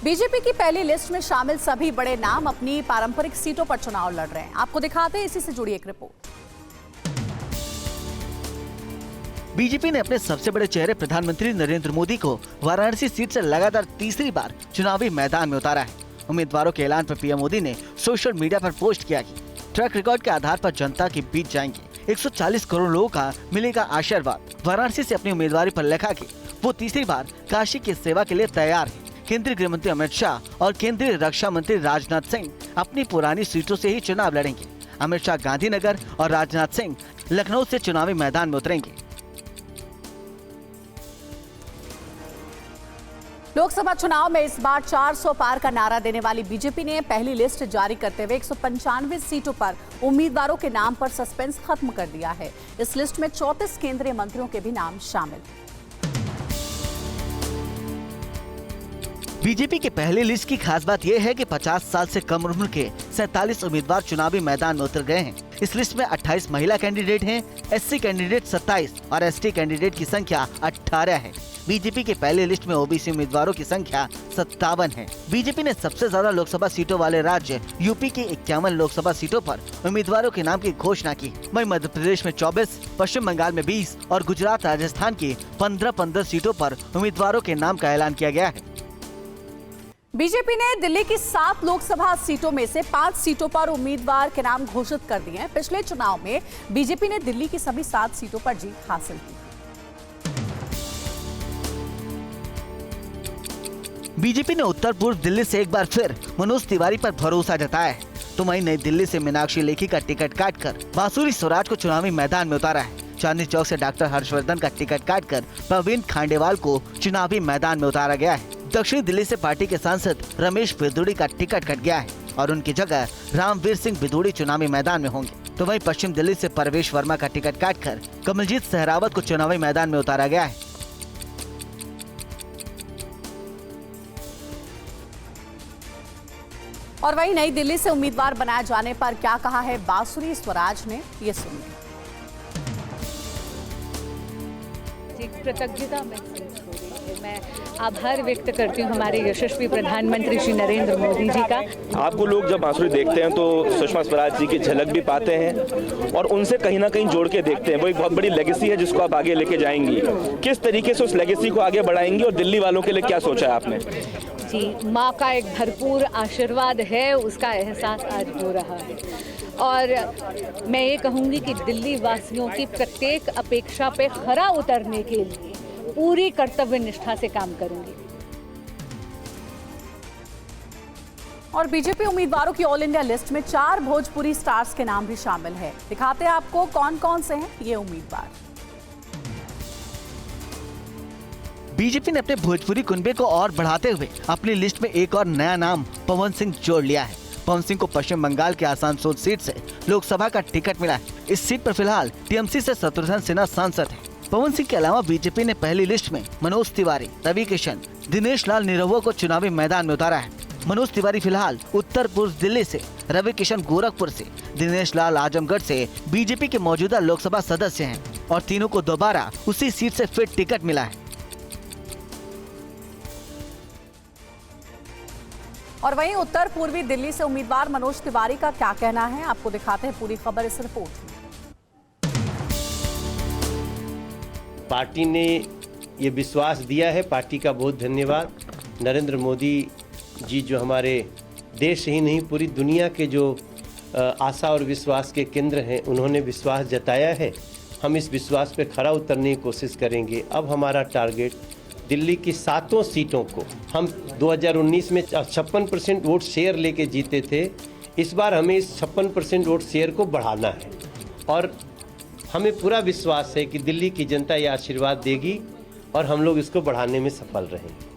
BJP की पहली list में शामिल सभी बड़े नाम अपनी पारंपरिक सीटों पर चुनाव लड़ रहे हैं। आपको दिखाते हैं इसी से जुड़ी एक रिपोर्ट। बीजेपी ने अपने सबसे बड़े चेहरे प्रधानमंत्री नरेंद्र मोदी को वाराणसी सीट से लगातार तीसरी बार चुनावी मैदान में उतारा है। उम्मीदवारों के ऐलान पर पीएम मोदी ने सोशल मीडिया पर पोस्ट किया कि ट्रैक रिकॉर्ड के आधार पर जनता के बीच जाएंगे। 140 करोड़ लोगों का मिलेगा आशीर्वाद। वाराणसी से अपनी उम्मीदवारी पर लिखा कि वो तीसरी बार काशी की सेवा के लिए तैयार है। केंद्रीय गृह मंत्री अमित शाह और केंद्रीय रक्षा मंत्री राजनाथ सिंह अपनी पुरानी सीटों से ही चुनाव लड़ेंगे। अमित शाह गांधीनगर और राजनाथ सिंह लखनऊ से चुनावी मैदान में उतरेंगे। लोकसभा चुनाव में इस बार 400 पार का नारा देने वाली बीजेपी ने पहली लिस्ट जारी करते हुए 195 सीटों पर उम्मीदवारों के नाम पर सस्पेंस खत्म कर दिया है। इस लिस्ट में 34 केंद्रीय मंत्रियों के भी नाम शामिल हैं। बीजेपी के पहली लिस्ट की खास बात यह है कि 50 साल से कम उम्र के 47 उम्मीदवार चुनावी मैदान में उतर गए हैं। इस लिस्ट में 28 महिला कैंडिडेट हैं, एससी कैंडिडेट 27 और एसटी कैंडिडेट की संख्या 18 है। बीजेपी के पहले लिस्ट में ओबीसी उम्मीदवारों की संख्या 57 है। बीजेपी ने सबसे ज्यादा लोकसभा सीटों वाले राज्य यूपी की 51 लोकसभा सीटों पर उम्मीदवारों के नाम की घोषणा की। वहीं मध्य प्रदेश में 24, पश्चिम बंगाल में 20 और गुजरात राजस्थान की 15 सीटों पर उम्मीदवारों के नाम का ऐलान किया गया है। बीजेपी ने दिल्ली की 7 लोकसभा सीटों में से 5 सीटों पर उम्मीदवार के नाम घोषित कर दिए हैं। पिछले चुनाव में बीजेपी ने दिल्ली की सभी 7 सीटों पर जीत हासिल की। बीजेपी ने उत्तर पूर्व दिल्ली से एक बार फिर मनोज तिवारी पर भरोसा जताया है। तो वहीं नई दिल्ली से मीनाक्षी लेखी का टिकट काटकर बांसुरी स्वराज को चुनावी मैदान में उतारा है। चांदनी चौक से डॉक्टर हर्षवर्धन का टिकट काटकर प्रवीण खांडेवाल को चुनावी मैदान में उतारा गया है। दक्षिणी दिल्ली से पार्टी के सांसद रमेश बिदूड़ी का टिकट कट गया है और उनकी जगह रामवीर सिंह बिदूड़ी चुनावी मैदान में होंगे। तो वहीं पश्चिम दिल्ली से परवेश वर्मा का टिकट काटकर कमलजीत सहरावत को चुनावी मैदान में उतारा गया है। और वहीं नई दिल्ली से उम्मीदवार बनाए जाने पर क्या कहा है बांसुरी स्वराज ने, ये सुनिए। कृतज्ञता महसूस हो रही है। मैं आभार व्यक्त करती हूँ हमारे यशस्वी प्रधानमंत्री श्री नरेंद्र मोदी जी का। आपको लोग जब बांसुरी देखते हैं तो सुषमा स्वराज जी की झलक भी पाते हैं और उनसे कहीं ना कहीं जोड़ के देखते हैं। वो एक बहुत बड़ी लेगेसी है जिसको आप आगे लेके जाएंगी। किस तरीके से उस लेगेसी को आगे बढ़ाएंगी और दिल्ली वालों के लिए क्या सोचा है आपने? जी, माँ का एक भरपूर आशीर्वाद है, उसका एहसास आज हो रहा है और मैं ये कहूँगी कि दिल्ली वासियों की प्रत्येक अपेक्षा पे खरा उतरने के लिए पूरी कर्तव्य निष्ठा से काम करूंगी। और बीजेपी उम्मीदवारों की ऑल इंडिया लिस्ट में 4 भोजपुरी स्टार्स के नाम भी शामिल है। दिखाते हैं आपको कौन कौन से हैं ये उम्मीदवार। बीजेपी ने अपने भोजपुरी कुनबे को और बढ़ाते हुए अपनी लिस्ट में एक और नया नाम पवन सिंह जोड़ लिया है। पवन सिंह को पश्चिम बंगाल के आसनसोल सीट से लोकसभा का टिकट मिला है। इस सीट पर फिलहाल टीएमसी से शत्रुघ्न सिन्हा सांसद है। पवन सिंह के अलावा बीजेपी ने पहली लिस्ट में मनोज तिवारी, रवि किशन, दिनेश लाल निरहुआ को चुनावी मैदान में उतारा है। मनोज तिवारी फिलहाल उत्तर पूर्व दिल्ली से, रवि किशन गोरखपुर से, दिनेश लाल आजमगढ़ से बीजेपी के मौजूदा लोकसभा सदस्य हैं और तीनों को दोबारा उसी सीट से फिर टिकट मिला है। और वहीं उत्तर पूर्वी दिल्ली से उम्मीदवार मनोज तिवारी का क्या कहना है, आपको दिखाते हैं पूरी खबर इस रिपोर्ट में। पार्टी ने ये विश्वास दिया है, पार्टी का बहुत धन्यवाद। नरेंद्र मोदी जी जो हमारे देश ही नहीं पूरी दुनिया के जो आशा और विश्वास के केंद्र हैं, उन्होंने विश्वास जताया है। हम इस विश्वास पे खरा उतरने की कोशिश करेंगे। अब हमारा टारगेट दिल्ली की 7 सीटों को, हम 2019 में 56% वोट शेयर लेके जीते थे। इस बार हमें इस 56% वोट शेयर को बढ़ाना है और हमें पूरा विश्वास है कि दिल्ली की जनता ये आशीर्वाद देगी और हम लोग इसको बढ़ाने में सफल रहेंगे।